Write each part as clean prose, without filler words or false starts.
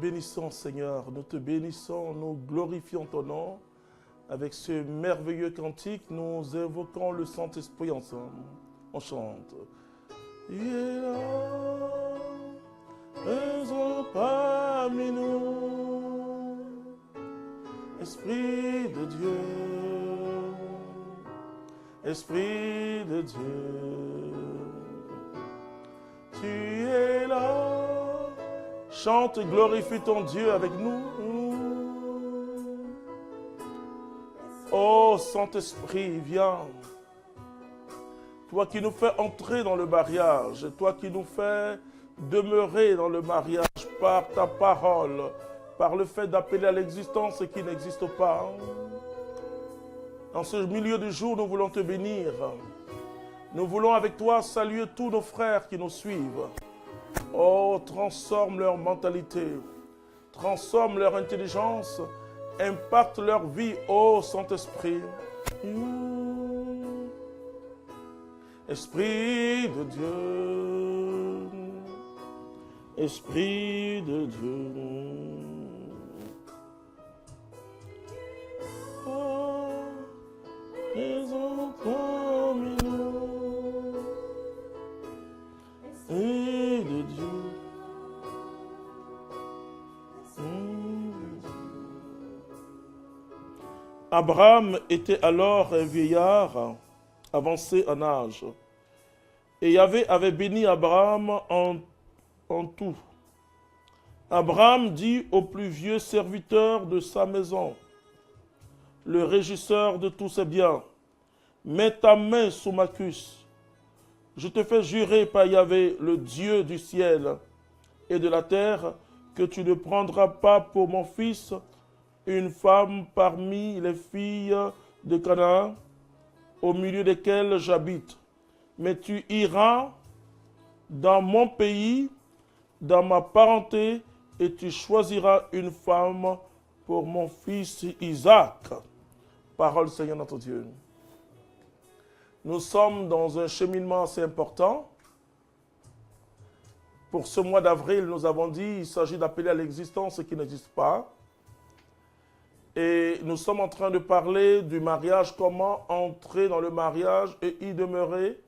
bénissons, Seigneur, nous te bénissons, nous glorifions ton nom. Avec ce merveilleux cantique, nous évoquons le Saint-Esprit ensemble. On chante. Il est là, présent parmi nous, Esprit de Dieu, Esprit de Dieu, tu es là. Chante et glorifie ton Dieu avec nous. Oh Saint-Esprit, viens. Toi qui nous fais entrer dans le mariage, toi qui nous fais demeurer dans le mariage par ta parole, par le fait d'appeler à l'existence ce qui n'existe pas. Dans ce milieu du jour, nous voulons te bénir. Nous voulons avec toi saluer tous nos frères qui nous suivent. Oh, transforme leur mentalité, transforme leur intelligence, impacte leur vie, ô Saint-Esprit. Esprit de Dieu, Esprit de Dieu. Oh, présent parmi nous, Esprit de Dieu. Abraham était alors un vieillard avancé en âge. Et Yahvé avait béni Abraham en tout. Abraham dit au plus vieux serviteur de sa maison, le régisseur de tous ses biens, « Mets ta main sous ma cuisse. Je te fais jurer par Yahvé, le Dieu du ciel et de la terre, que tu ne prendras pas pour mon fils une femme parmi les filles de Canaan, au milieu desquelles j'habite. Mais tu iras dans mon pays, dans ma parenté, et tu choisiras une femme pour mon fils Isaac. » Parole du Seigneur notre Dieu. Nous sommes dans un cheminement assez important. Pour ce mois d'avril, nous avons dit qu'il s'agit d'appeler à l'existence ce qui n'existe pas. Et nous sommes en train de parler du mariage, comment entrer dans le mariage et y demeurer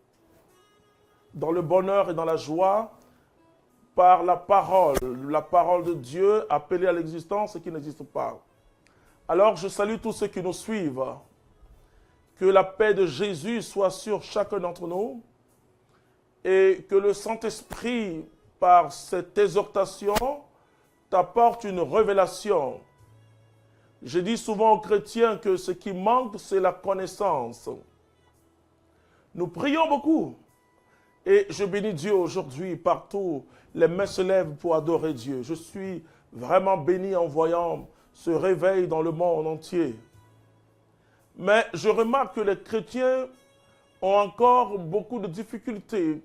dans le bonheur et dans la joie par la parole de Dieu appelée à l'existence ce qui n'existe pas. Alors je salue tous ceux qui nous suivent. Que la paix de Jésus soit sur chacun d'entre nous et que le Saint-Esprit, par cette exhortation, t'apporte une révélation. Je dis souvent aux chrétiens que ce qui manque, c'est la connaissance. Nous prions beaucoup. Et je bénis Dieu aujourd'hui, partout, les mains se lèvent pour adorer Dieu. Je suis vraiment béni en voyant ce réveil dans le monde entier. Mais je remarque que les chrétiens ont encore beaucoup de difficultés.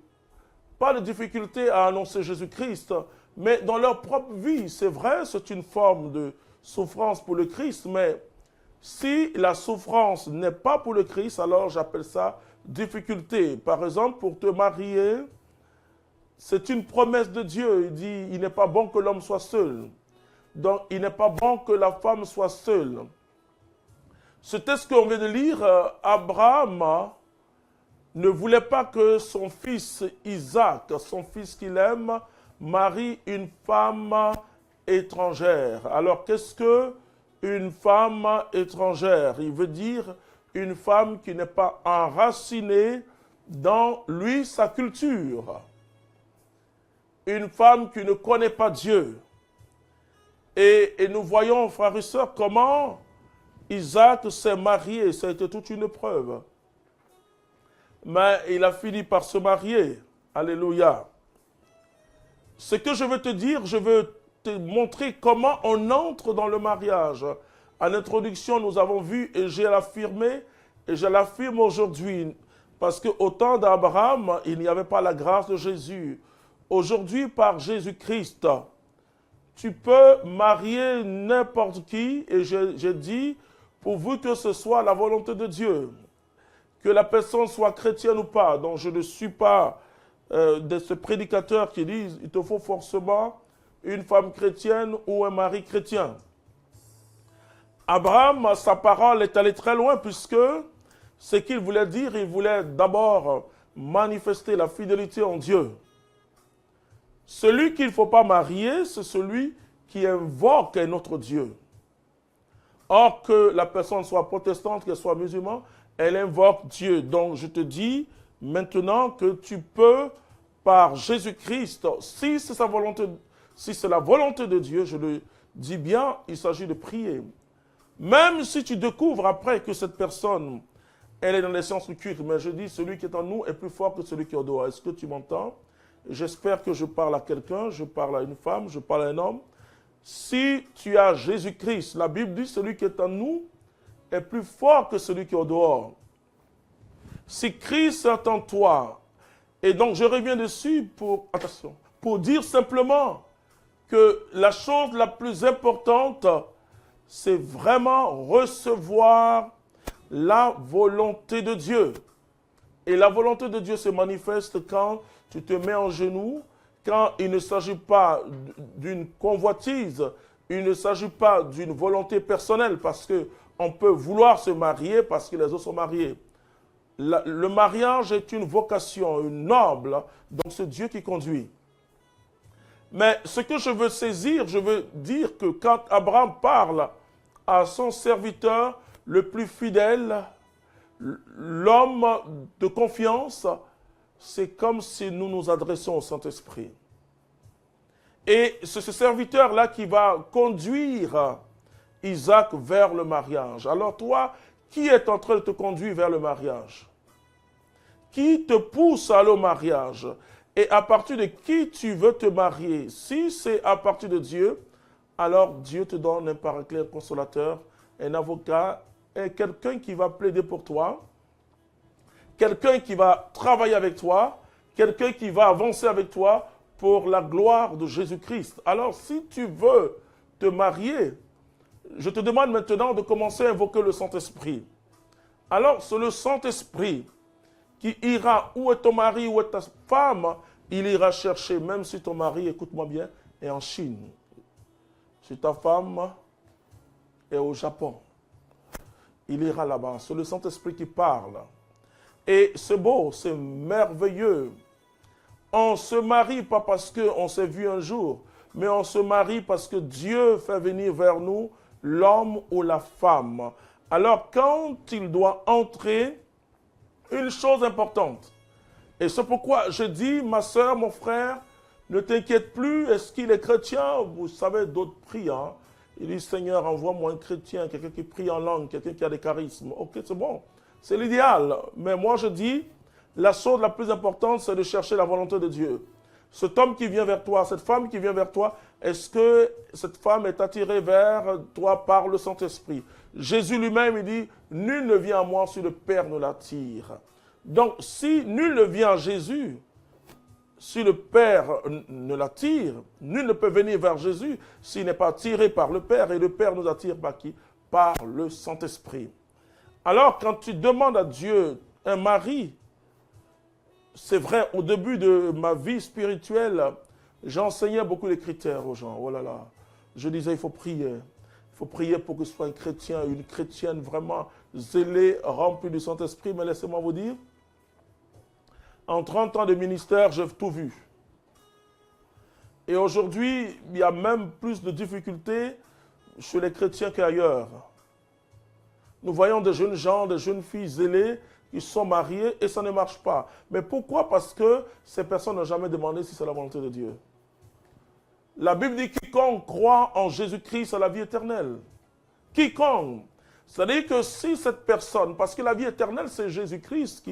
Pas de difficultés à annoncer Jésus-Christ, mais dans leur propre vie. C'est vrai, c'est une forme de souffrance pour le Christ, mais si la souffrance n'est pas pour le Christ, alors j'appelle ça difficulté. Par exemple, pour te marier, c'est une promesse de Dieu. Il dit, il n'est pas bon que l'homme soit seul. Donc, il n'est pas bon que la femme soit seule. Ce texte qu'on vient de lire, Abraham ne voulait pas que son fils Isaac, son fils qu'il aime, marie une femme étrangère. Alors, qu'est-ce que une femme étrangère? Il veut dire une femme qui n'est pas enracinée dans lui, sa culture. Une femme qui ne connaît pas Dieu. Et nous voyons, frères et sœurs, comment Isaac s'est marié. Ça a été toute une preuve. Mais il a fini par se marier. Alléluia. Ce que je veux te dire, je veux te montrer comment on entre dans le mariage. En introduction, nous avons vu, et j'ai affirmé, et je l'affirme aujourd'hui, parce qu'au temps d'Abraham, il n'y avait pas la grâce de Jésus. Aujourd'hui, par Jésus-Christ, tu peux marier n'importe qui, et j'ai dit, pourvu que ce soit la volonté de Dieu, que la personne soit chrétienne ou pas. Donc je ne suis pas de ce prédicateur qui dit, il te faut forcément une femme chrétienne ou un mari chrétien. Abraham, sa parole est allée très loin puisque ce qu'il voulait dire, il voulait d'abord manifester la fidélité en Dieu. Celui qu'il ne faut pas marier, c'est celui qui invoque un autre Dieu. Or, que la personne soit protestante, qu'elle soit musulmane, elle invoque Dieu. Donc, je te dis maintenant que tu peux, par Jésus-Christ, si c'est sa volonté, si c'est la volonté de Dieu, je le dis bien, il s'agit de prier. Même si tu découvres après que cette personne, elle est dans les sciences du culte, mais je dis, celui qui est en nous est plus fort que celui qui est au dehors. Est-ce que tu m'entends? J'espère que je parle à quelqu'un, je parle à une femme, je parle à un homme. Si tu as Jésus-Christ, la Bible dit, celui qui est en nous est plus fort que celui qui est au dehors. Si Christ est en toi, et donc je reviens dessus pour dire simplement que la chose la plus importante, c'est vraiment recevoir la volonté de Dieu. Et la volonté de Dieu se manifeste quand tu te mets en genoux, quand il ne s'agit pas d'une convoitise, il ne s'agit pas d'une volonté personnelle, parce qu'on peut vouloir se marier parce que les autres sont mariés. Le mariage est une vocation, une noble, donc c'est Dieu qui conduit. Mais ce que je veux saisir, je veux dire que quand Abraham parle à son serviteur le plus fidèle, l'homme de confiance, c'est comme si nous nous adressons au Saint-Esprit. Et c'est ce serviteur-là qui va conduire Isaac vers le mariage. Alors toi, qui est en train de te conduire vers le mariage? Qui te pousse à aller au mariage? Et à partir de qui tu veux te marier? Si c'est à partir de Dieu, alors Dieu te donne un paraclet, un consolateur, un avocat, et quelqu'un qui va plaider pour toi, quelqu'un qui va travailler avec toi, quelqu'un qui va avancer avec toi pour la gloire de Jésus-Christ. Alors, si tu veux te marier, je te demande maintenant de commencer à invoquer le Saint-Esprit. Alors, c'est le Saint-Esprit qui ira, où est ton mari, où est ta femme, il ira chercher, même si ton mari, écoute-moi bien, est en Chine. Si ta femme est au Japon, il ira là-bas. C'est le Saint-Esprit qui parle. Et c'est beau, c'est merveilleux. On se marie pas parce qu'on s'est vu un jour, mais on se marie parce que Dieu fait venir vers nous l'homme ou la femme. Alors quand il doit entrer, une chose importante, et c'est pourquoi je dis, ma soeur, mon frère, ne t'inquiète plus, est-ce qu'il est chrétien? Vous savez, d'autres prient. Hein? Il dit, Seigneur, envoie-moi un chrétien, quelqu'un qui prie en langue, quelqu'un qui a des charismes. Ok, c'est bon, c'est l'idéal. Mais moi, je dis, la chose la plus importante, c'est de chercher la volonté de Dieu. Cet homme qui vient vers toi, cette femme qui vient vers toi, est-ce que cette femme est attirée vers toi par le Saint-Esprit? Jésus lui-même, il dit, nul ne vient à moi si le Père ne l'attire. Donc, si nul ne vient à Jésus, si le Père ne l'attire, nul ne peut venir vers Jésus s'il n'est pas attiré par le Père. Et le Père nous attire par qui? Par le Saint-Esprit. Alors, quand tu demandes à Dieu un mari, c'est vrai, au début de ma vie spirituelle, j'enseignais beaucoup les critères aux gens. Oh là là, je disais, il faut prier. Il faut prier pour que ce soit un chrétien, une chrétienne vraiment zélée, remplie du Saint-Esprit. Mais laissez-moi vous dire, en 30 ans de ministère, j'ai tout vu. Et aujourd'hui, il y a même plus de difficultés chez les chrétiens qu'ailleurs. Nous voyons des jeunes gens, des jeunes filles zélées qui sont mariées et ça ne marche pas. Mais pourquoi? Parce que ces personnes n'ont jamais demandé si c'est la volonté de Dieu. La Bible dit quiconque croit en Jésus-Christ a la vie éternelle. Quiconque. C'est-à-dire que si cette personne, parce que la vie éternelle, c'est Jésus-Christ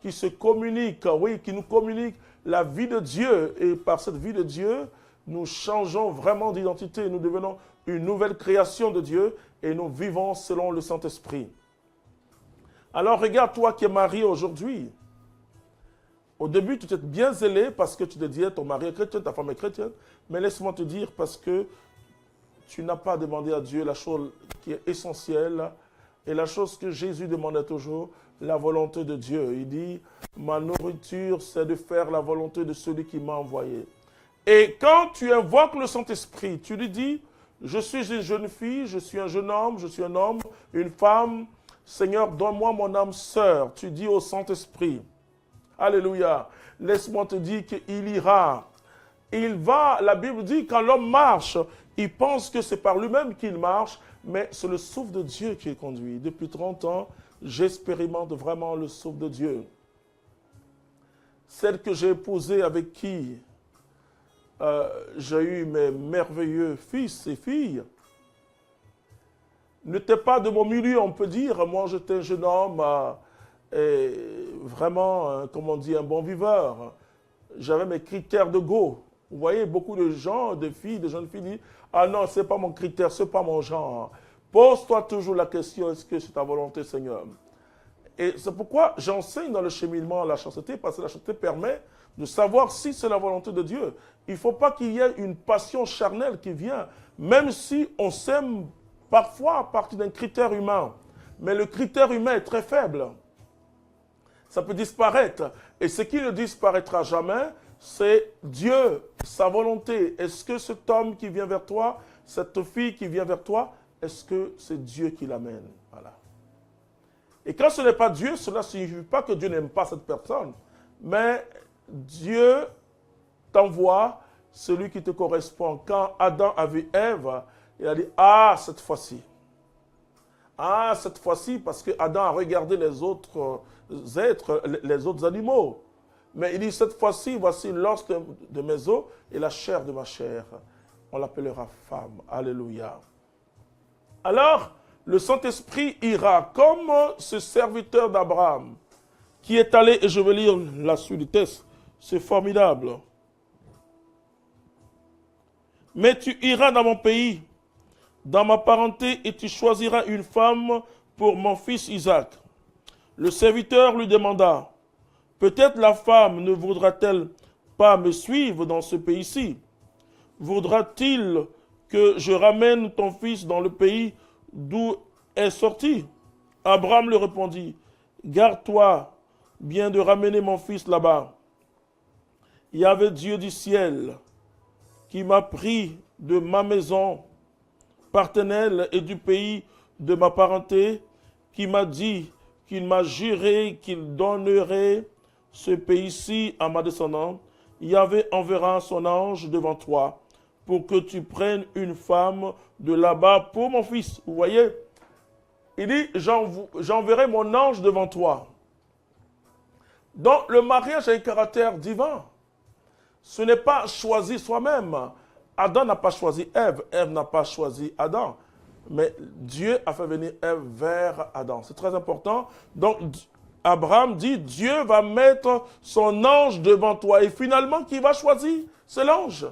qui se communique, oui, qui nous communique la vie de Dieu. Et par cette vie de Dieu, nous changeons vraiment d'identité. Nous devenons une nouvelle création de Dieu et nous vivons selon le Saint-Esprit. Alors regarde toi qui es marié aujourd'hui. Au début, tu t'es bien zélé parce que tu te disais ton mari est chrétien, ta femme est chrétienne. Mais laisse-moi te dire parce que tu n'as pas demandé à Dieu la chose qui est essentielle et la chose que Jésus demandait toujours, la volonté de Dieu. Il dit, ma nourriture, c'est de faire la volonté de celui qui m'a envoyé. Et quand tu invoques le Saint-Esprit, tu lui dis, je suis une jeune fille, je suis un jeune homme, je suis un homme, une femme. Seigneur, donne-moi mon âme sœur. Tu dis au Saint-Esprit, alléluia, laisse-moi te dire qu'il ira. Il va, la Bible dit, quand l'homme marche, il pense que c'est par lui-même qu'il marche, mais c'est le souffle de Dieu qui est conduit. Depuis 30 ans, j'expérimente vraiment le souffle de Dieu. Celle que j'ai épousée, avec qui j'ai eu mes merveilleux fils et filles, n'était pas de mon milieu, on peut dire. Moi, j'étais un jeune homme et vraiment, comme on dit, un bon viveur. J'avais mes critères de go. Vous voyez, beaucoup de gens, de filles, de jeunes filles disent « Ah non, ce n'est pas mon critère, ce n'est pas mon genre. » Pose-toi toujours la question, est-ce que c'est ta volonté, Seigneur? Et c'est pourquoi j'enseigne dans le cheminement la chasteté, parce que la chasteté permet de savoir si c'est la volonté de Dieu. Il ne faut pas qu'il y ait une passion charnelle qui vient, même si on s'aime parfois à partir d'un critère humain. Mais le critère humain est très faible. Ça peut disparaître. Et ce qui ne disparaîtra jamais, c'est Dieu, sa volonté. Est-ce que cet homme qui vient vers toi, cette fille qui vient vers toi, est-ce que c'est Dieu qui l'amène? Voilà. Et quand ce n'est pas Dieu, cela ne signifie pas que Dieu n'aime pas cette personne. Mais Dieu t'envoie celui qui te correspond. Quand Adam a vu Ève, il a dit « Ah, cette fois-ci ». Ah, cette fois-ci, parce que Adam a regardé les autres êtres, les autres animaux. Mais il dit, cette fois-ci, voici l'os de mes os et la chair de ma chair. On l'appellera femme. Alléluia. Alors, le Saint-Esprit ira comme ce serviteur d'Abraham qui est allé, et je vais lire la suite du texte, c'est formidable. Mais tu iras dans mon pays, dans ma parenté, et tu choisiras une femme pour mon fils Isaac. Le serviteur lui demanda, peut-être la femme ne voudra-t-elle pas me suivre dans ce pays-ci? Voudra-t-il que je ramène ton fils dans le pays d'où est sorti? Abraham lui répondit, garde-toi bien de ramener mon fils là-bas. Il y avait Dieu du ciel qui m'a pris de ma maison paternelle et du pays de ma parenté, qui m'a dit qu'il m'a juré qu'il donnerait ce pays-ci à ma descendante. Yahvé enverra son ange devant toi pour que tu prennes une femme de là-bas pour mon fils. Vous voyez, il dit, j'enverrai mon ange devant toi. Donc le mariage a un caractère divin. Ce n'est pas choisi soi-même. Adam n'a pas choisi Ève, Ève n'a pas choisi Adam. Mais Dieu a fait venir Ève vers Adam. C'est très important. Donc Abraham dit, Dieu va mettre son ange devant toi. Et finalement, qui va choisir? C'est l'ange.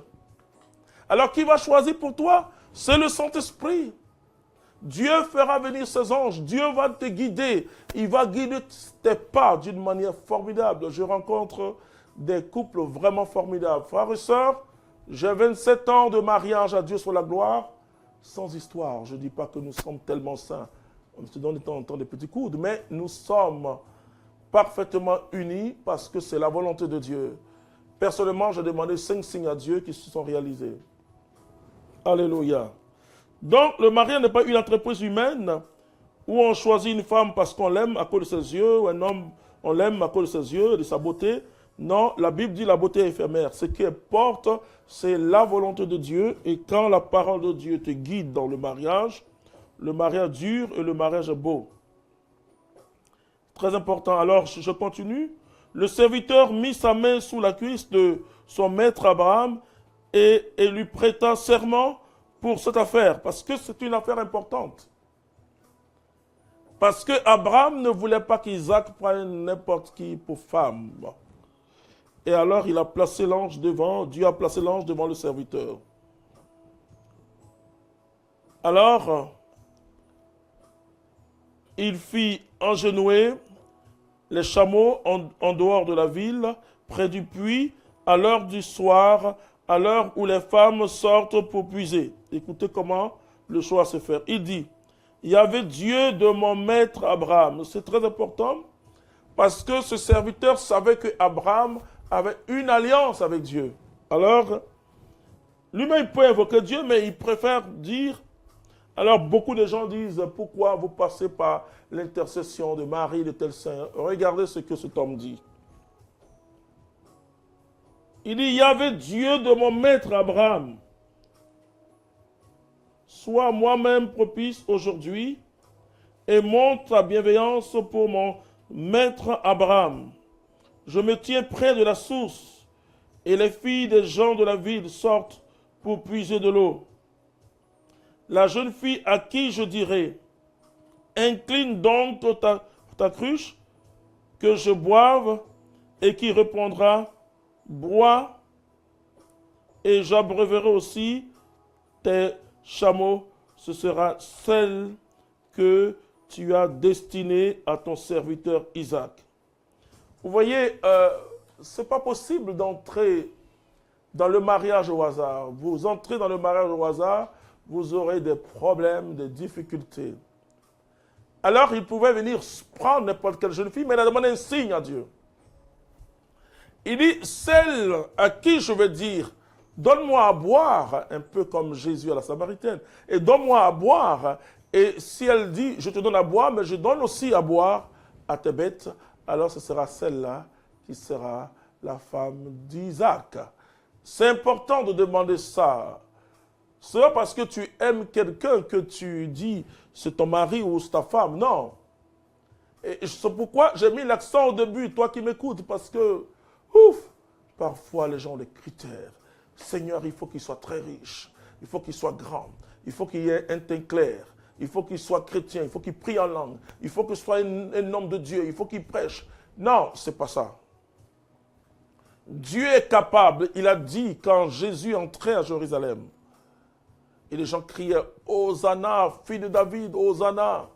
Alors, qui va choisir pour toi? C'est le Saint-Esprit. Dieu fera venir ses anges. Dieu va te guider. Il va guider tes pas d'une manière formidable. Je rencontre des couples vraiment formidables. Frères et sœurs, j'ai 27 ans de mariage, à Dieu soit la gloire, sans histoire. Je ne dis pas que nous sommes tellement saints. On se donne de temps en temps des petits coudes, mais nous sommes parfaitement unis parce que c'est la volonté de Dieu. Personnellement, j'ai demandé 5 signes à Dieu qui se sont réalisés. Alléluia. Donc, le mariage n'est pas une entreprise humaine où on choisit une femme parce qu'on l'aime à cause de ses yeux, ou un homme, on l'aime à cause de ses yeux, de sa beauté. Non, la Bible dit la beauté est éphémère. Ce qui importe, c'est la volonté de Dieu. Et quand la parole de Dieu te guide dans le mariage dure et le mariage est beau. Très important. Alors, je continue. Le serviteur mit sa main sous la cuisse de son maître Abraham et lui prêta serment pour cette affaire, parce que c'est une affaire importante. Parce que Abraham ne voulait pas qu'Isaac prenne n'importe qui pour femme. Et alors il a placé l'ange devant, Dieu a placé l'ange devant le serviteur. Alors, il fit engenouer les chameaux en dehors de la ville, près du puits, à l'heure du soir, à l'heure où les femmes sortent pour puiser. Écoutez comment le choix se fait. Il dit, il y avait Dieu de mon maître Abraham. C'est très important parce que ce serviteur savait que Abraham avait une alliance avec Dieu. Alors, Lui-même, il peut invoquer Dieu, mais il préfère dire... Alors, beaucoup de gens disent, pourquoi vous passez par l'intercession de Marie, de tel saint? Regardez ce que cet homme dit. Il dit, il y avait Dieu de mon maître Abraham. Sois moi-même propice aujourd'hui et montre ta bienveillance pour mon maître Abraham. Je me tiens près de la source et les filles des gens de la ville sortent pour puiser de l'eau. La jeune fille à qui je dirai, incline donc ta cruche, que je boive, et qui répondra, bois, et j'abreuverai aussi tes chameaux, ce sera celle que tu as destinée à ton serviteur Isaac. Vous voyez, ce n'est pas possible d'entrer dans le mariage au hasard. Vous entrez dans le mariage au hasard, vous aurez des problèmes, des difficultés. Alors, il pouvait venir prendre n'importe quelle jeune fille, mais il a demandé un signe à Dieu. Il dit, celle à qui je vais dire, donne-moi à boire, un peu comme Jésus à la Samaritaine, et donne-moi à boire, et si elle dit, je te donne à boire, mais je donne aussi à boire à tes bêtes, alors ce sera celle-là qui sera la femme d'Isaac. C'est important de demander ça. Ce n'est pas parce que tu aimes quelqu'un que tu dis c'est ton mari ou c'est ta femme, non. Et c'est pourquoi j'ai mis l'accent au début, toi qui m'écoutes, parce que, parfois les gens ont des critères. Seigneur, il faut qu'il soit très riche, il faut qu'il soit grand, il faut qu'il ait un teint clair, il faut qu'il soit chrétien, il faut qu'il prie en langue, il faut qu'il soit un homme de Dieu, il faut qu'il prêche. Non, ce n'est pas ça. Dieu est capable, il a dit quand Jésus entrait à Jérusalem, et les gens criaient « Hosanna, fille de David, Hosanna !»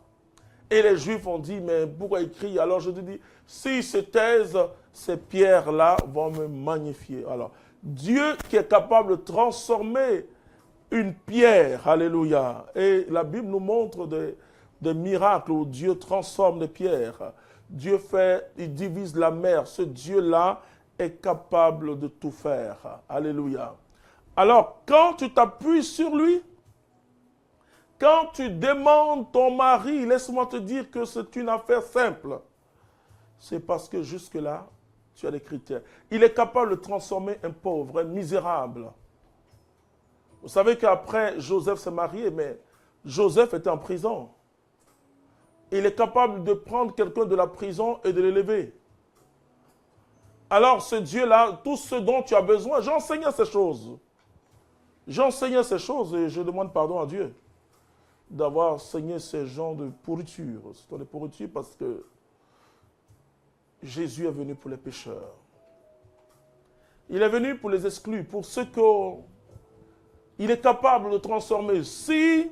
Et les Juifs ont dit « Mais pourquoi ils crient ?» Alors je te dis « S'ils se taisent, ces pierres-là vont me magnifier. » Alors, Dieu qui est capable de transformer une pierre, alléluia. Et la Bible nous montre des miracles où Dieu transforme des pierres. Dieu fait, il divise la mer. Ce Dieu-là est capable de tout faire. Alléluia. Alors, quand tu t'appuies sur lui, quand tu demandes ton mari, laisse-moi te dire que c'est une affaire simple. C'est parce que jusque-là, tu as des critères. Il est capable de transformer un pauvre, un misérable. Vous savez qu'après, Joseph s'est marié, mais Joseph était en prison. Il est capable de prendre quelqu'un de la prison et de l'élever. Alors, ce Dieu-là, tout ce dont tu as besoin, j'enseignais ces choses. J'enseignais ces choses et je demande pardon à Dieu d'avoir enseigné ces gens de pourriture. C'est de pourriture parce que Jésus est venu pour les pécheurs. Il est venu pour les exclus, pour ceux qu'il est capable de transformer. Si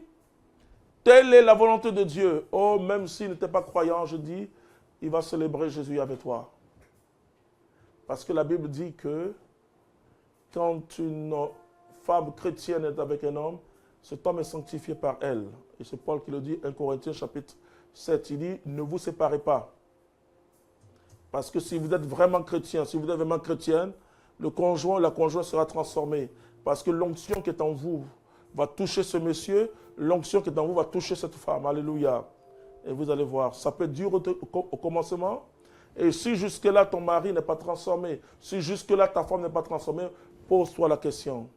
telle est la volonté de Dieu, oh, même s'il n'était pas croyant, je dis, il va célébrer Jésus avec toi. Parce que la Bible dit que quand une femme chrétienne est avec un homme, cet homme est sanctifié par elle. Et c'est Paul qui le dit, 1 Corinthiens chapitre 7, il dit, ne vous séparez pas. Parce que si vous êtes vraiment chrétien, si vous êtes vraiment chrétienne, le conjoint, la conjointe sera transformée. Parce que l'onction qui est en vous va toucher ce monsieur, l'onction qui est en vous va toucher cette femme. Alléluia. Et vous allez voir, ça peut être dur au commencement. Et si jusque-là ton mari n'est pas transformé, si jusque-là ta femme n'est pas transformée, pose-toi la question.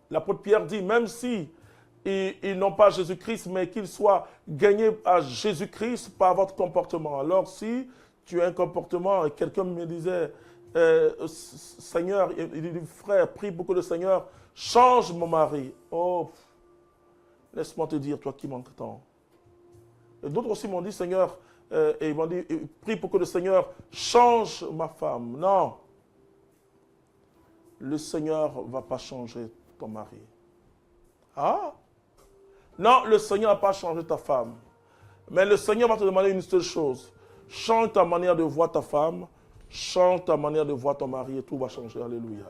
L'apôtre Pierre dit, même si ils n'ont pas Jésus-Christ, mais qu'ils soient gagnés à Jésus-Christ par votre comportement. Alors si tu as un comportement, et quelqu'un me disait, Seigneur, il dit, frère, prie pour que le Seigneur change mon mari. Oh, laisse-moi te dire, toi qui manques tant. Et d'autres aussi m'ont dit, Seigneur, et ils m'ont dit, prie pour que le Seigneur change ma femme. Non, le Seigneur ne va pas changer ton mari. Ah? Non, le Seigneur ne va pas changer ta femme. Mais le Seigneur va te demander une seule chose. Change ta manière de voir ta femme, change ta manière de voir ton mari et tout va changer. Alléluia.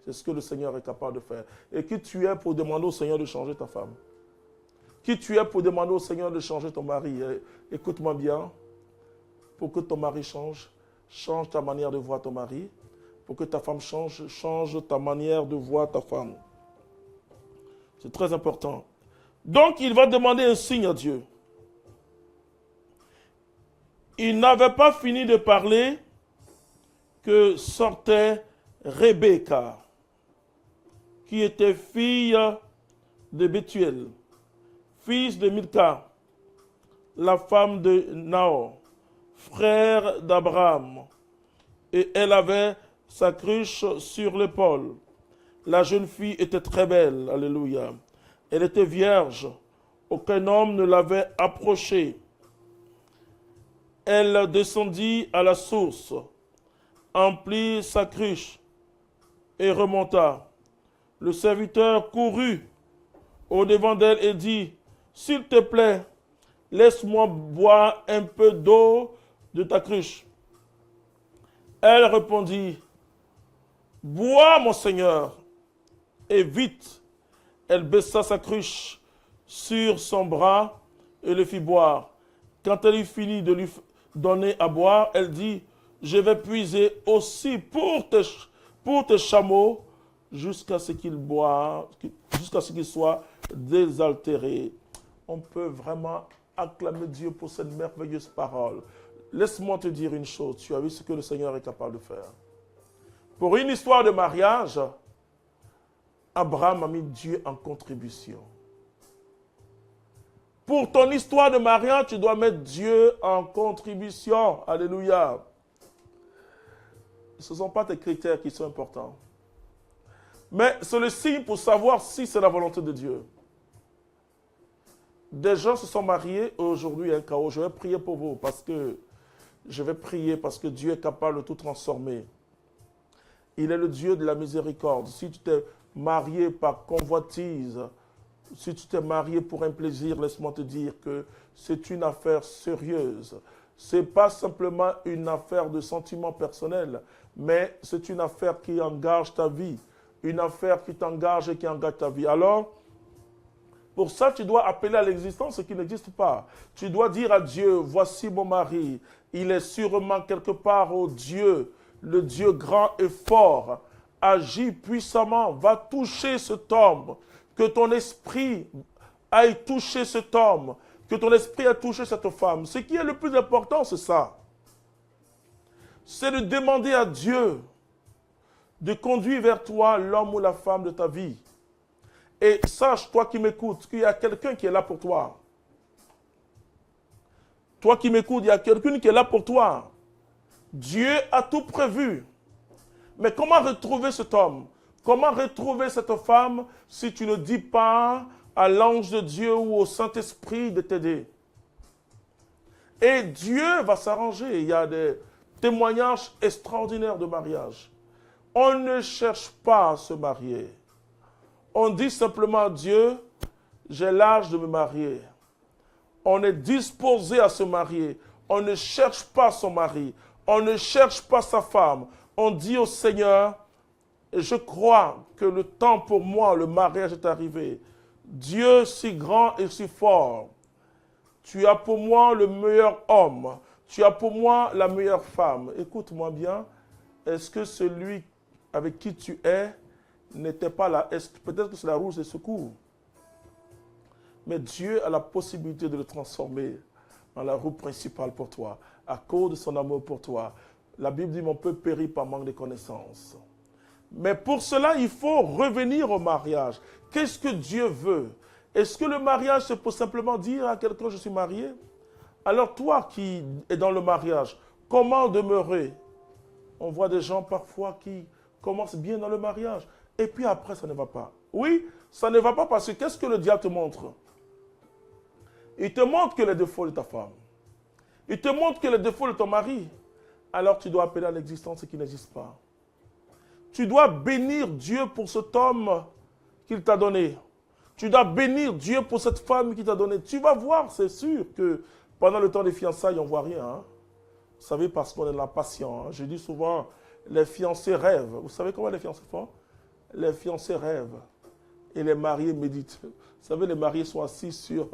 C'est ce que le Seigneur est capable de faire. Et qui tu es pour demander au Seigneur de changer ta femme? Qui tu es pour demander au Seigneur de changer ton mari? Écoute-moi bien. Pour que ton mari change, change ta manière de voir ton mari. Pour que ta femme change, change ta manière de voir ta femme. C'est très important. Donc, il va demander un signe à Dieu. Il n'avait pas fini de parler que sortait Rebecca, qui était fille de Bethuel, fils de Milka, la femme de Nahor, frère d'Abraham, et elle avait sa cruche sur l'épaule. La jeune fille était très belle, alléluia. Elle était vierge, aucun homme ne l'avait approchée. Elle descendit à la source, emplit sa cruche et remonta. Le serviteur courut au-devant d'elle et dit, « S'il te plaît, laisse-moi boire un peu d'eau de ta cruche. » Elle répondit, « Bois, mon Seigneur. » Et vite, elle baissa sa cruche sur son bras et le fit boire. Quand elle eut fini de lui donner à boire, elle dit, « Je vais puiser aussi pour tes chameaux jusqu'à ce qu'ils boivent, jusqu'à ce qu'ils soient désaltérés. » On peut vraiment acclamer Dieu pour cette merveilleuse parole. Laisse-moi te dire une chose, tu as vu ce que le Seigneur est capable de faire. Pour une histoire de mariage, Abraham a mis Dieu en contribution. Pour ton histoire de mariage, tu dois mettre Dieu en contribution. Alléluia. Ce ne sont pas tes critères qui sont importants. Mais c'est le signe pour savoir si c'est la volonté de Dieu. Des gens se sont mariés, aujourd'hui il y a un chaos. Je vais prier pour vous parce que Dieu est capable de tout transformer. Il est le Dieu de la miséricorde. Si tu t'es marié par convoitise, si tu t'es marié pour un plaisir, laisse-moi te dire que c'est une affaire sérieuse. Ce n'est pas simplement une affaire de sentiment personnel, mais c'est une affaire qui engage ta vie. Une affaire qui t'engage et qui engage ta vie. Alors, pour ça, tu dois appeler à l'existence ce qui n'existe pas. Tu dois dire à Dieu, voici mon mari. Il est sûrement quelque part au Dieu, le Dieu grand et fort. Agis puissamment, va toucher cet homme. Que ton esprit aille toucher cet homme. Que ton esprit aille toucher cette femme. Ce qui est le plus important, c'est ça. C'est de demander à Dieu de conduire vers toi l'homme ou la femme de ta vie. Et sache, toi qui m'écoutes, qu'il y a quelqu'un qui est là pour toi. Toi qui m'écoutes, il y a quelqu'un qui est là pour toi. Dieu a tout prévu. Mais comment retrouver cet homme? Comment retrouver cette femme si tu ne dis pas à l'ange de Dieu ou au Saint-Esprit de t'aider? Et Dieu va s'arranger. Il y a des témoignages extraordinaires de mariage. On ne cherche pas à se marier. On dit simplement à Dieu, j'ai l'âge de me marier. On est disposé à se marier. On ne cherche pas son mari. On ne cherche pas sa femme. On dit au Seigneur, je crois que le temps pour moi, le mariage est arrivé. Dieu si grand et si fort. Tu as pour moi le meilleur homme. Tu as pour moi la meilleure femme. Écoute-moi bien. Est-ce que celui avec qui tu es n'était pas là? Peut-être que c'est la roue des secours. Mais Dieu a la possibilité de le transformer en la roue principale pour toi, à cause de son amour pour toi. La Bible dit, mon peuple périt par manque de connaissances. Mais pour cela, il faut revenir au mariage. Qu'est-ce que Dieu veut? Est-ce que le mariage, c'est pour simplement dire à quelqu'un, je suis marié? Alors toi qui es dans le mariage, comment demeurer? On voit des gens parfois qui commencent bien dans le mariage, et puis après, ça ne va pas. Oui, ça ne va pas parce que qu'est-ce que le diable te montre? Il te montre que les défauts de ta femme. Il te montre que les défauts de ton mari. Alors tu dois appeler à l'existence ce qui n'existe pas. Tu dois bénir Dieu pour cet homme qu'il t'a donné. Tu dois bénir Dieu pour cette femme qu'il t'a donnée. Tu vas voir, c'est sûr, que pendant le temps des fiançailles, on ne voit rien. Hein? Vous savez, parce qu'on est là patient. Hein? Je dis souvent, les fiancés rêvent. Vous savez comment les fiancés font? Les fiancés rêvent et les mariés méditent. Vous savez, les mariés sont assis sur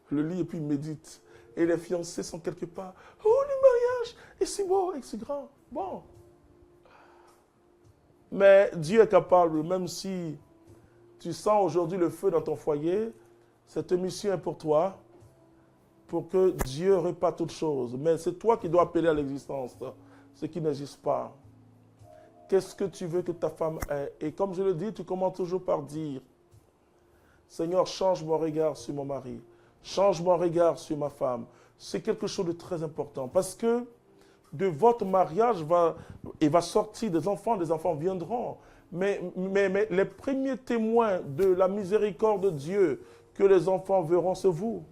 le lit et puis ils méditent. Et les fiancés sont quelque part. Oh, le mariage est si beau et si grand. Bon. Mais Dieu est capable, même si tu sens aujourd'hui le feu dans ton foyer, cette mission est pour toi, pour que Dieu répare toutes choses. Mais c'est toi qui dois appeler à l'existence ce qui n'existe pas. Qu'est-ce que tu veux que ta femme ait? Et comme je le dis, tu commences toujours par dire, Seigneur, change mon regard sur mon mari. Change mon regard sur ma femme. C'est quelque chose de très important. Parce que de votre mariage va sortir des enfants viendront. Mais les premiers témoins de la miséricorde de Dieu que les enfants verront, c'est vous.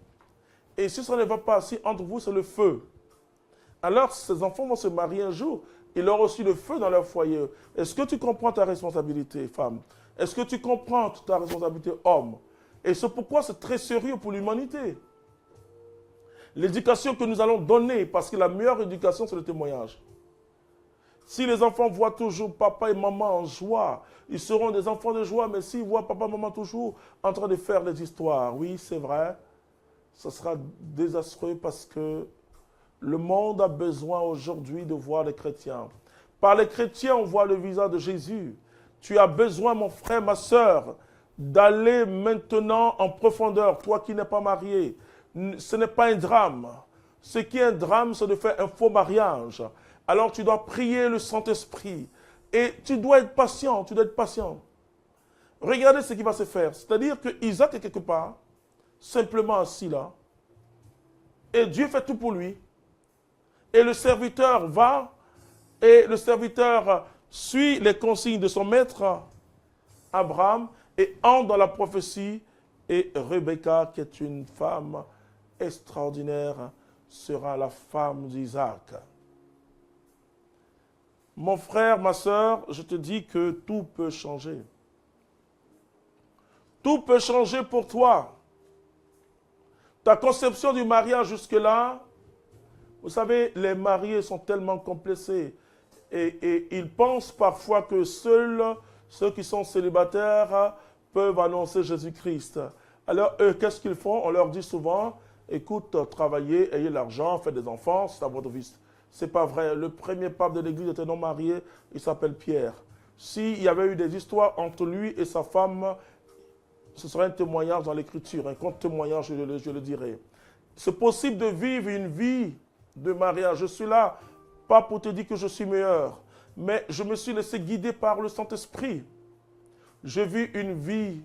Et si ça ne va pas, si entre vous c'est le feu, alors ces enfants vont se marier un jour, ils auront aussi le feu dans leur foyer. Est-ce que tu comprends ta responsabilité, femme? Est-ce que tu comprends ta responsabilité, homme? Et c'est pourquoi c'est très sérieux pour l'humanité. L'éducation que nous allons donner, parce que la meilleure éducation, c'est le témoignage. Si les enfants voient toujours papa et maman en joie, ils seront des enfants de joie, mais s'ils voient papa et maman toujours en train de faire des histoires, oui, c'est vrai, ce sera désastreux parce que le monde a besoin aujourd'hui de voir les chrétiens. Par les chrétiens, on voit le visage de Jésus. Tu as besoin, mon frère, ma soeur, d'aller maintenant en profondeur, toi qui n'es pas marié. Ce n'est pas un drame. Ce qui est un drame, c'est de faire un faux mariage. Alors tu dois prier le Saint-Esprit. Et tu dois être patient, tu dois être patient. Regardez ce qui va se faire. C'est-à-dire que Isaac est quelque part, simplement assis là. Et Dieu fait tout pour lui. Et le serviteur va, et le serviteur suit les consignes de son maître, Abraham, et entre dans la prophétie. Et Rebecca, qui est une femme extraordinaire, sera la femme d'Isaac. Mon frère, ma soeur, je te dis que tout peut changer. Tout peut changer pour toi. Ta conception du mariage jusque-là, vous savez, les mariés sont tellement complexés et ils pensent parfois que seuls ceux qui sont célibataires peuvent annoncer Jésus-Christ. Alors, eux, qu'est-ce qu'ils font? On leur dit souvent, écoute, travaillez, ayez l'argent, faites des enfants, c'est à votre vie. Ce n'est pas vrai. Le premier pape de l'Église était non marié, il s'appelle Pierre. S'il y avait eu des histoires entre lui et sa femme, ce serait un témoignage dans l'Écriture, un contre-témoignage, je le dirais. C'est possible de vivre une vie de mariage. Je suis là, pas pour te dire que je suis meilleur, mais je me suis laissé guider par le Saint-Esprit. Je vis une vie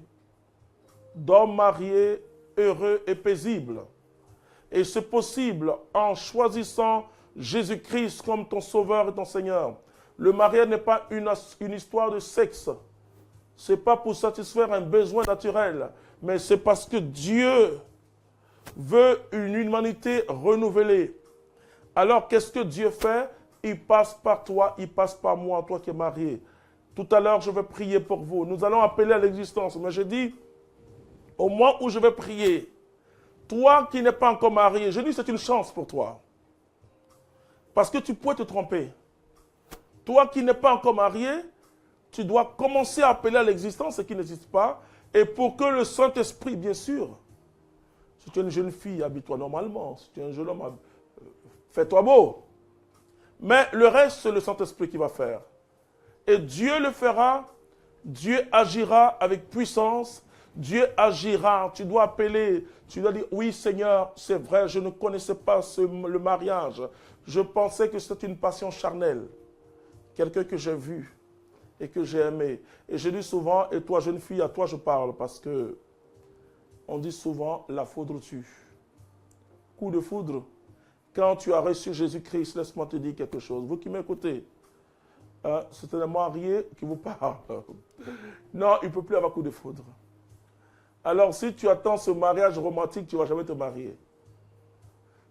d'homme marié, heureux et paisible. Et c'est possible en choisissant Jésus-Christ comme ton sauveur et ton Seigneur. Le mariage n'est pas une histoire de sexe. Ce n'est pas pour satisfaire un besoin naturel, mais c'est parce que Dieu veut une humanité renouvelée. Alors, qu'est-ce que Dieu fait? Il passe par toi, il passe par moi, toi qui es marié. Tout à l'heure, je vais prier pour vous. Nous allons appeler à l'existence. Mais je dis, au moment où je vais prier, toi qui n'es pas encore marié, je dis c'est une chance pour toi. Parce que tu peux te tromper. Toi qui n'es pas encore marié, tu dois commencer à appeler à l'existence ce qui n'existe pas. Et pour que le Saint-Esprit, bien sûr, si tu es une jeune fille, habille-toi normalement. Si tu es un jeune homme, fais-toi beau. Mais le reste, c'est le Saint-Esprit qui va faire. Et Dieu le fera, Dieu agira avec puissance, Dieu agira. Tu dois appeler, tu dois dire, oui Seigneur, c'est vrai, je ne connaissais pas le mariage. Je pensais que c'était une passion charnelle. Quelqu'un que j'ai vu et que j'ai aimé. Et je dis souvent, et toi jeune fille, à toi je parle, parce que on dit souvent, la foudre tue. Coup de foudre. Quand tu as reçu Jésus-Christ, laisse-moi te dire quelque chose. Vous qui m'écoutez, c'est un marié qui vous parle. Non, il ne peut plus avoir coup de foudre. Alors, si tu attends ce mariage romantique, tu ne vas jamais te marier.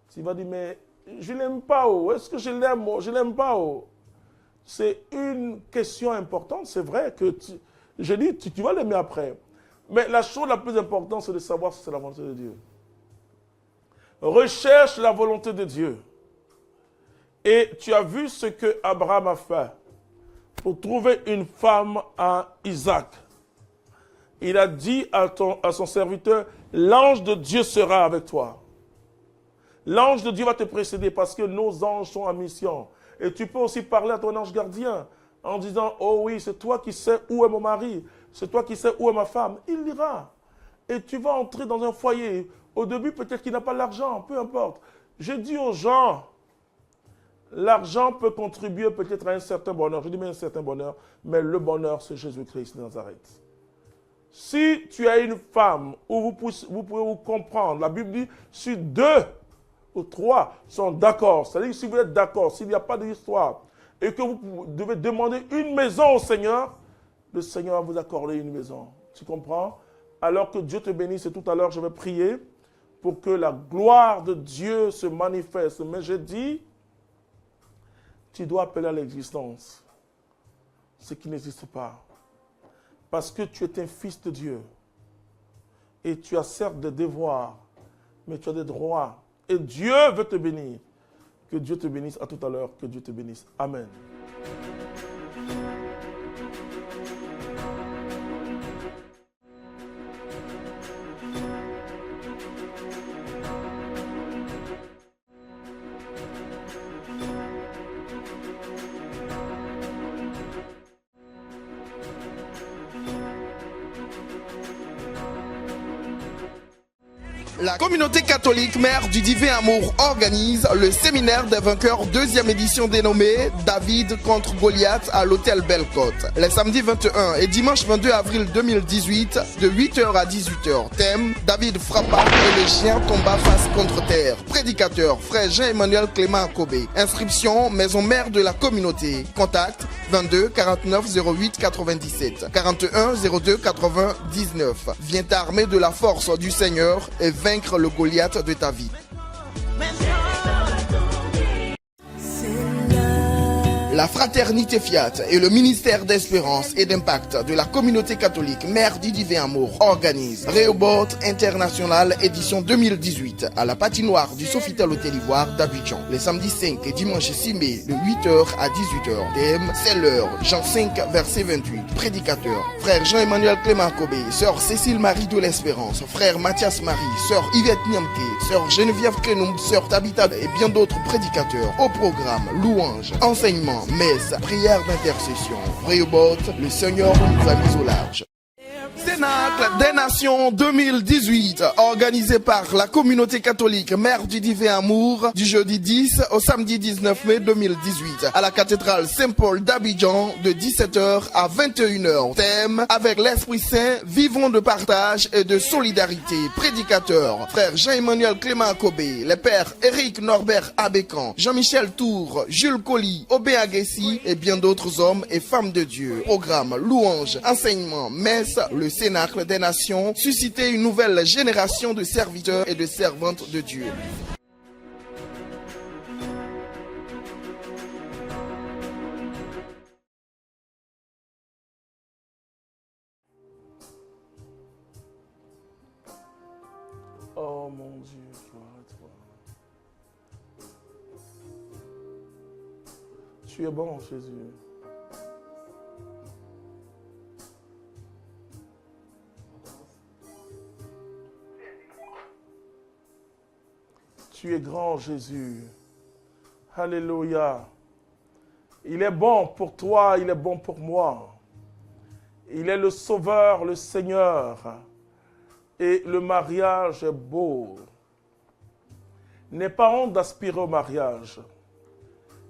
Tu vas dire, mais je ne l'aime pas, oh. Est-ce que je l'aime? Je ne l'aime pas. Oh. C'est une question importante. C'est vrai que, je dis, tu vas l'aimer après. Mais la chose la plus importante, c'est de savoir si c'est la volonté de Dieu. Recherche la volonté de Dieu. Et tu as vu ce que Abraham a fait pour trouver une femme à Isaac. Il a dit à son serviteur, l'ange de Dieu sera avec toi. L'ange de Dieu va te précéder parce que nos anges sont en mission. Et tu peux aussi parler à ton ange gardien en disant, oh oui, c'est toi qui sais où est mon mari. c'est toi qui sais où est ma femme. Il ira. Et tu vas entrer dans un foyer. Au début, peut-être qu'il n'a pas l'argent, peu importe. Je dis aux gens, l'argent peut contribuer peut-être à un certain bonheur. Je dis bien un certain bonheur, mais le bonheur, c'est Jésus-Christ de Nazareth. Si tu as une femme où vous pouvez vous comprendre, la Bible dit, si 2 ou 3 sont d'accord, c'est-à-dire si vous êtes d'accord, s'il n'y a pas d'histoire, et que vous devez demander une maison au Seigneur, le Seigneur va vous accorder une maison. Tu comprends? Alors que Dieu te bénisse, et tout à l'heure je vais prier pour que la gloire de Dieu se manifeste. Mais je dis, tu dois appeler à l'existence ce qui n'existe pas. Parce que tu es un fils de Dieu. Et tu as certes des devoirs, mais tu as des droits. Et Dieu veut te bénir. Que Dieu te bénisse. À tout à l'heure. Que Dieu te bénisse. Amen. La communauté catholique Mère du Divin Amour organise le séminaire des vainqueurs, deuxième édition dénommée David contre Goliath à l'hôtel Belle-Côte. Les samedis 21 et dimanche 22 avril 2018 de 8h à 18h. Thème: David frappa et le chien tomba face contre terre. Prédicateur: frère Jean-Emmanuel Clément Akobé. Inscription: maison mère de la communauté. Contact: 22 49 08 97 41 02 99. Viens t'armer de la force du Seigneur et vaincre le Goliath de ta vie. La Fraternité Fiat et le ministère d'Espérance et d'Impact de la communauté catholique Mère du Divin Amour organisent Rehoboth International édition 2018 à la patinoire du Sofitel Hôtel Ivoire d'Abidjan. Les samedis 5 et dimanche 6 mai de 8h à 18h. Thème: c'est l'heure. Jean 5 verset 28. Prédicateur: frère Jean-Emmanuel Clément Akobé, sœur Cécile Marie de l'Espérance, frère Mathias Marie, sœur Yvette Niamke, sœur Geneviève Kenoum, sœur Tabitha et bien d'autres prédicateurs. Au programme: louanges, enseignements, messe, prière d'intercession. Rehoboth, le Seigneur nous a mis au large. Cénacle des Nations 2018, organisé par la communauté catholique Mère du Divin Amour, du jeudi 10 au samedi 19 mai 2018, à la cathédrale Saint-Paul d'Abidjan, de 17h à 21h. Thème: avec l'Esprit Saint, vivons de partage et de solidarité. Prédicateur: frère Jean-Emmanuel Clément Akobé, les pères Éric Norbert Abécan, Jean-Michel Tour, Jules Colli, Obé Aguessi et bien d'autres hommes et femmes de Dieu. Programme: louanges, enseignements, messe, le Cénacle des Nations, susciter une nouvelle génération de serviteurs et de servantes de Dieu. Oh mon Dieu, gloire à toi. Tu es bon, Jésus. Tu es grand, Jésus. Alléluia. Il est bon pour toi, il est bon pour moi. Il est le Sauveur, le Seigneur. Et le mariage est beau. N'aie pas honte d'aspirer au mariage.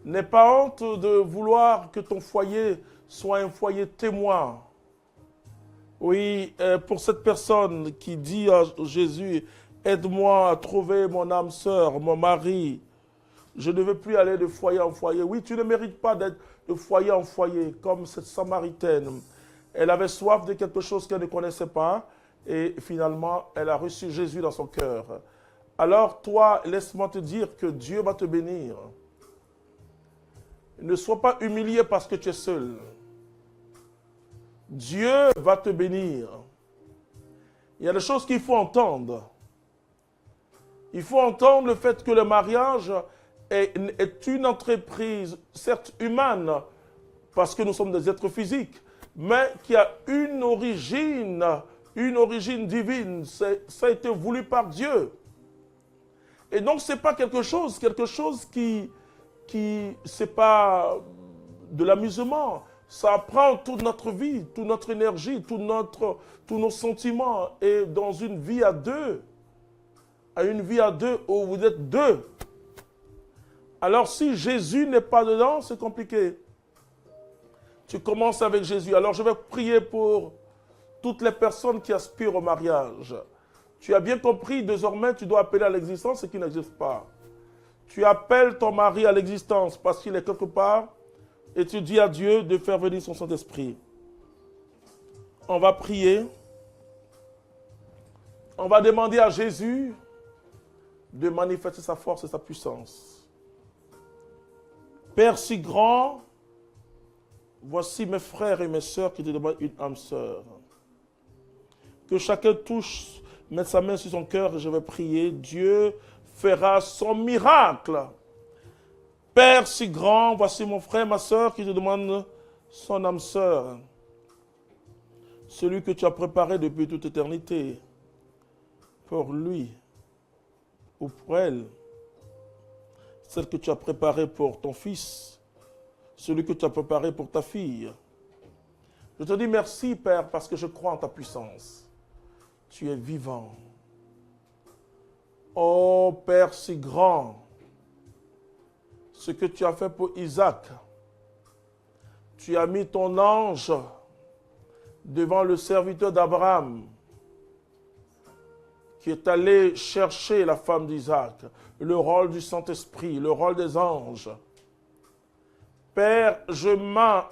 N'aie pas honte de vouloir que ton foyer soit un foyer témoin. Oui, pour cette personne qui dit à Jésus: aide-moi à trouver mon âme sœur, mon mari. Je ne veux plus aller de foyer en foyer. Oui, tu ne mérites pas d'être de foyer en foyer, comme cette Samaritaine. Elle avait soif de quelque chose qu'elle ne connaissait pas, et finalement, elle a reçu Jésus dans son cœur. Alors, toi, laisse-moi te dire que Dieu va te bénir. Ne sois pas humilié parce que tu es seul. Dieu va te bénir. Il y a des choses qu'il faut entendre. Il faut entendre le fait que le mariage est une entreprise, certes humaine, parce que nous sommes des êtres physiques, mais qui a une origine divine. Ça a été voulu par Dieu. Et donc, ce n'est pas quelque chose qui c'est pas de l'amusement. Ça prend toute notre vie, toute notre énergie, tous nos sentiments. Et dans une vie à deux, où vous êtes deux. Alors si Jésus n'est pas dedans, c'est compliqué. Tu commences avec Jésus. Alors je vais prier pour toutes les personnes qui aspirent au mariage. Tu as bien compris, désormais tu dois appeler à l'existence ce qui n'existe pas. Tu appelles ton mari à l'existence parce qu'il est quelque part et tu dis à Dieu de faire venir son Saint-Esprit. On va prier. On va demander à Jésus de manifester sa force et sa puissance. Père si grand, voici mes frères et mes sœurs qui te demandent une âme sœur. Que chacun touche, mette sa main sur son cœur et je vais prier. Dieu fera son miracle. Père si grand, voici mon frère, ma sœur qui te demande son âme sœur. Celui que tu as préparé depuis toute éternité pour lui ou pour elle. Celle que tu as préparée pour ton fils, celui que tu as préparé pour ta fille. Je te dis merci, Père, parce que je crois en ta puissance. Tu es vivant. Oh, Père si grand, ce que tu as fait pour Isaac, tu as mis ton ange devant le serviteur d'Abraham, qui est allé chercher la femme d'Isaac, le rôle du Saint-Esprit, le rôle des anges. Père, je mets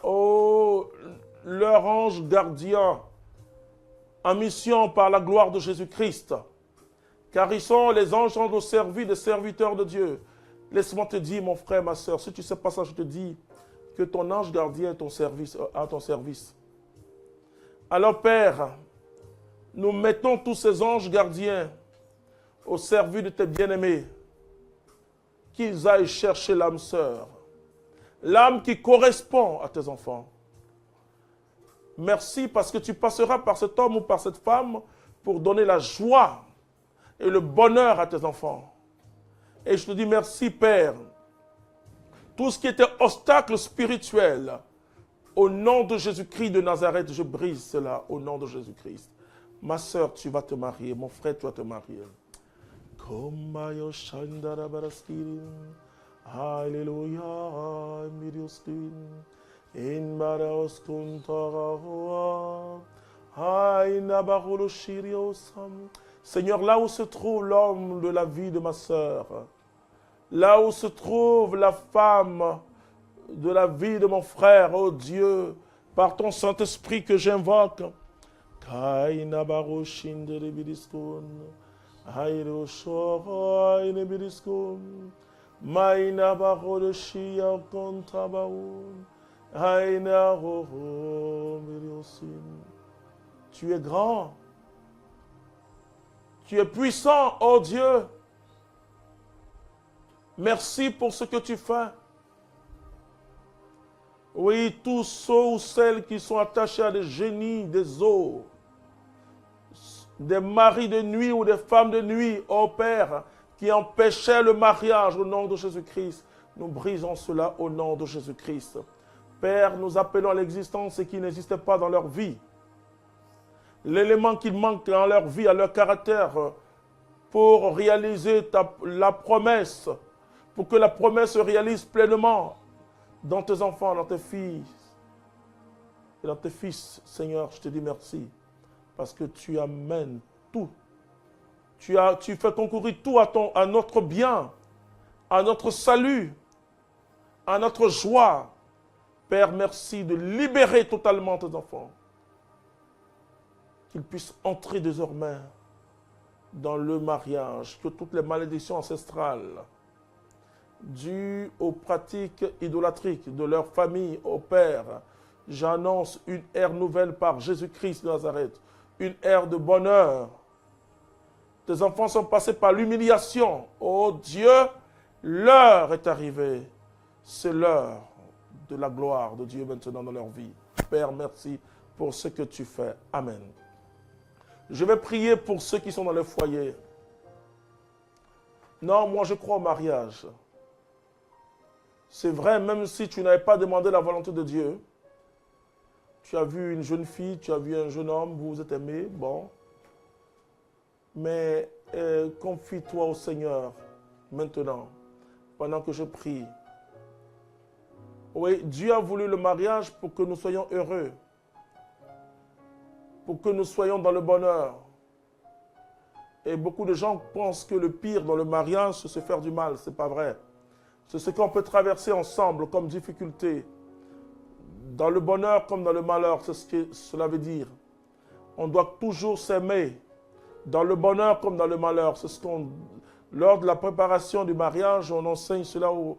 leur ange gardien en mission par la gloire de Jésus-Christ, car ils sont les anges au service des serviteurs de Dieu. Laisse-moi te dire, mon frère, ma soeur, si tu ne sais pas ça, je te dis que ton ange gardien est à ton service. Alors, Père, nous mettons tous ces anges gardiens au service de tes bien-aimés, qu'ils aillent chercher l'âme sœur, l'âme qui correspond à tes enfants. Merci parce que tu passeras par cet homme ou par cette femme pour donner la joie et le bonheur à tes enfants. Et je te dis merci, Père. Tout ce qui était obstacle spirituel, au nom de Jésus-Christ de Nazareth, je brise cela au nom de Jésus-Christ. Ma sœur, tu vas te marier. Mon frère, tu vas te marier. Alléluia. Seigneur, là où se trouve l'homme de la vie de ma sœur, là où se trouve la femme de la vie de mon frère, oh Dieu, par ton Saint-Esprit que j'invoque, tu es grand, tu es puissant, oh Dieu. Merci pour ce que tu fais. Oui, tous ceux ou celles qui sont attachés à des génies des eaux, des maris de nuit ou des femmes de nuit, ô Père, qui empêchaient le mariage au nom de Jésus-Christ, nous brisons cela au nom de Jésus-Christ. Père, nous appelons à l'existence ce qui n'existait pas dans leur vie. L'élément qui manque dans leur vie, à leur caractère, pour réaliser la promesse, pour que la promesse se réalise pleinement dans tes enfants, dans tes filles et dans tes fils. Seigneur, je te dis merci parce que tu amènes tout. Tu fais concourir tout à notre bien, à notre salut, à notre joie. Père, merci de libérer totalement tes enfants. Qu'ils puissent entrer désormais dans le mariage, que toutes les malédictions ancestrales dues aux pratiques idolâtriques de leur famille, au Père, j'annonce une ère nouvelle par Jésus-Christ de Nazareth, une ère de bonheur. Tes enfants sont passés par l'humiliation. Oh Dieu, l'heure est arrivée. C'est l'heure de la gloire de Dieu maintenant dans leur vie. Père, merci pour ce que tu fais. Amen. Je vais prier pour ceux qui sont dans le foyer. Non, moi je crois au mariage. C'est vrai, même si tu n'avais pas demandé la volonté de Dieu, Tu as vu une jeune fille, tu as vu un jeune homme, vous vous êtes aimés, bon. Mais confie-toi au Seigneur maintenant, pendant que je prie. Oui, Dieu a voulu le mariage pour que nous soyons heureux, pour que nous soyons dans le bonheur. Et beaucoup de gens pensent que le pire dans le mariage, c'est se faire du mal. Ce n'est pas vrai. C'est ce qu'on peut traverser ensemble comme difficulté. Dans le bonheur comme dans le malheur, c'est ce que cela veut dire. On doit toujours s'aimer. Dans le bonheur comme dans le malheur. C'est ce qu'on, lors de la préparation du mariage, on enseigne cela aux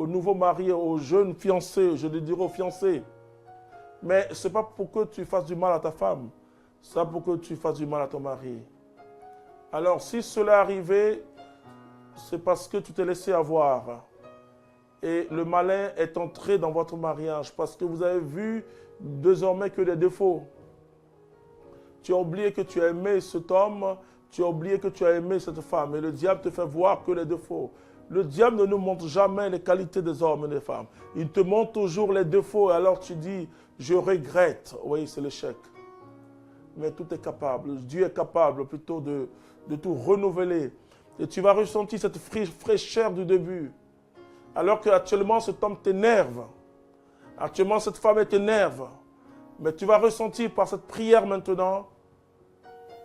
nouveaux mariés, aux jeunes fiancés, je le dirais aux fiancés. Mais ce n'est pas pour que tu fasses du mal à ta femme. C'est pour que tu fasses du mal à ton mari. Alors, si cela arrivait, c'est parce que tu t'es laissé avoir. Et le malin est entré dans votre mariage parce que vous avez vu désormais que des défauts. Tu as oublié que tu as aimé cet homme, tu as oublié que tu as aimé cette femme. Et le diable te fait voir que les défauts. Le diable ne nous montre jamais les qualités des hommes et des femmes. Il te montre toujours les défauts. Et alors tu dis, je regrette. Oui, c'est l'échec. Mais tout est capable. Dieu est capable plutôt de tout renouveler. Et tu vas ressentir cette fraîcheur du début. Alors qu'actuellement, cet homme t'énerve. Actuellement, cette femme t'énerve. Mais tu vas ressentir par cette prière maintenant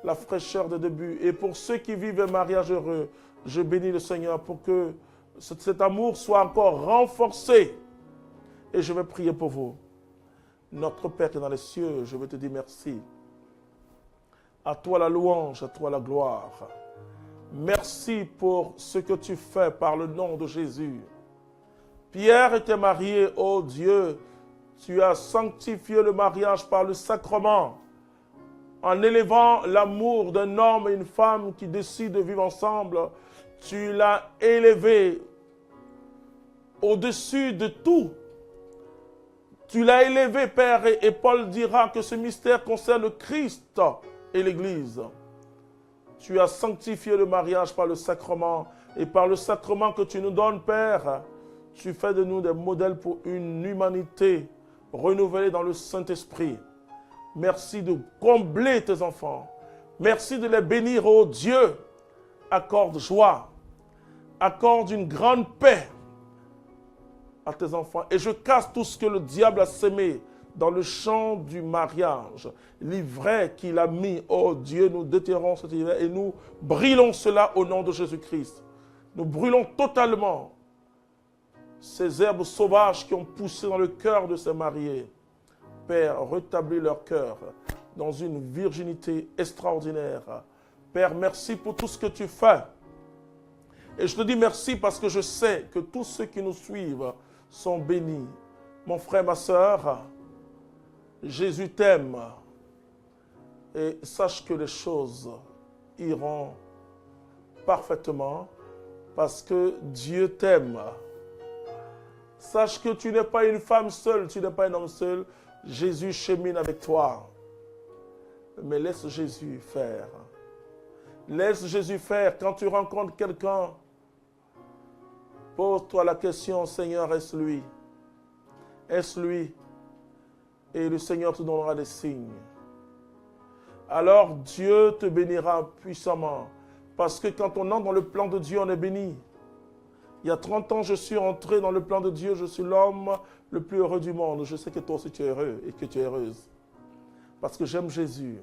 la fraîcheur du début. Et pour ceux qui vivent un mariage heureux, je bénis le Seigneur pour que cet amour soit encore renforcé. Et je vais prier pour vous. Notre Père qui est dans les cieux, je veux te dire merci. À toi la louange, à toi la gloire. Merci pour ce que tu fais par le nom de Jésus. Pierre était marié, ô Dieu, tu as sanctifié le mariage par le sacrement, en élevant l'amour d'un homme et une femme qui décident de vivre ensemble. Tu l'as élevé au-dessus de tout. Tu l'as élevé, Père, et Paul dira que ce mystère concerne le Christ et l'Église. Tu as sanctifié le mariage par le sacrement, et par le sacrement que tu nous donnes, Père, tu fais de nous des modèles pour une humanité renouvelée dans le Saint-Esprit. Merci de combler tes enfants. Merci de les bénir, ô Dieu. Accorde joie, accorde une grande paix à tes enfants. Et je casse tout ce que le diable a sémé dans le champ du mariage. L'ivraie qu'il a mis, oh Dieu, nous déterrons cet ivraie et nous brûlons cela au nom de Jésus-Christ. Nous brûlons totalement ces herbes sauvages qui ont poussé dans le cœur de ces mariés. Père, rétablis leur cœur dans une virginité extraordinaire. Père, merci pour tout ce que tu fais. Et je te dis merci parce que je sais que tous ceux qui nous suivent sont bénis. Mon frère, ma soeur, Jésus t'aime. Et sache que les choses iront parfaitement parce que Dieu t'aime. Sache que tu n'es pas une femme seule, tu n'es pas un homme seul. Jésus chemine avec toi. Mais laisse Jésus faire. Laisse Jésus faire. Quand tu rencontres quelqu'un, pose-toi la question, Seigneur, est-ce lui? Est-ce lui? Et le Seigneur te donnera des signes. Alors Dieu te bénira puissamment. Parce que quand on entre dans le plan de Dieu, on est béni. Il y a 30 ans, je suis entré dans le plan de Dieu. Je suis l'homme le plus heureux du monde. Je sais que toi aussi tu es heureux et que tu es heureuse. Parce que j'aime Jésus.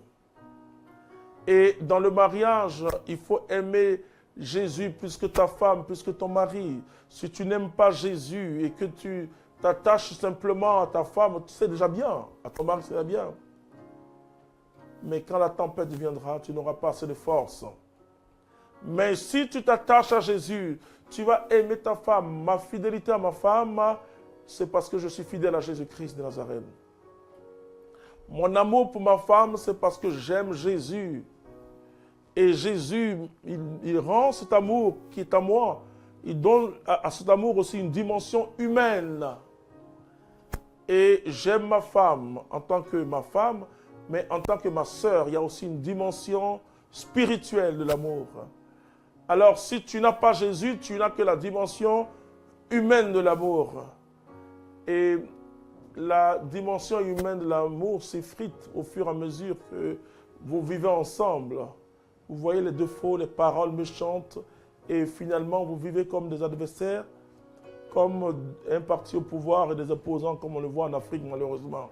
Et dans le mariage, il faut aimer Jésus plus que ta femme, plus que ton mari. Si tu n'aimes pas Jésus et que tu t'attaches simplement à ta femme, c'est déjà bien. À ton mari, c'est déjà bien. Mais quand la tempête viendra, tu n'auras pas assez de force. Mais si tu t'attaches à Jésus, tu vas aimer ta femme. Ma fidélité à ma femme, c'est parce que je suis fidèle à Jésus-Christ de Nazareth. Mon amour pour ma femme, c'est parce que j'aime Jésus. Et Jésus, il rend cet amour qui est à moi. Il donne à cet amour aussi une dimension humaine. Et j'aime ma femme en tant que ma femme, mais en tant que ma sœur, il y a aussi une dimension spirituelle de l'amour. Alors, si tu n'as pas Jésus, tu n'as que la dimension humaine de l'amour. Et la dimension humaine de l'amour s'effrite au fur et à mesure que vous vivez ensemble. Vous voyez les défauts, les paroles méchantes, et finalement vous vivez comme des adversaires, comme un parti au pouvoir et des opposants, comme on le voit en Afrique malheureusement.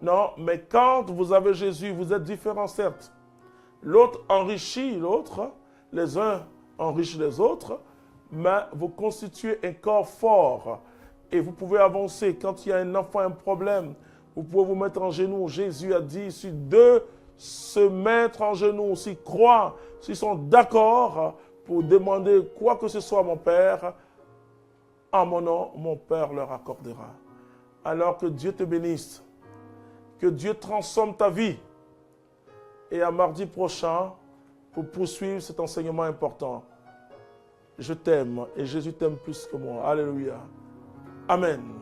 Non, mais quand vous avez Jésus, vous êtes différents certes. L'autre enrichit l'autre, les uns enrichissent les autres, mais vous constituez un corps fort et vous pouvez avancer. Quand il y a un enfant, un problème, vous pouvez vous mettre en genoux. Jésus a dit, si deux se mettent en genoux, s'ils croient, s'ils sont d'accord pour demander quoi que ce soit à mon Père, en mon nom, mon Père leur accordera. Alors que Dieu te bénisse, que Dieu transforme ta vie. Et à mardi prochain, pour poursuivre cet enseignement important. Je t'aime et Jésus t'aime plus que moi. Alléluia. Amen.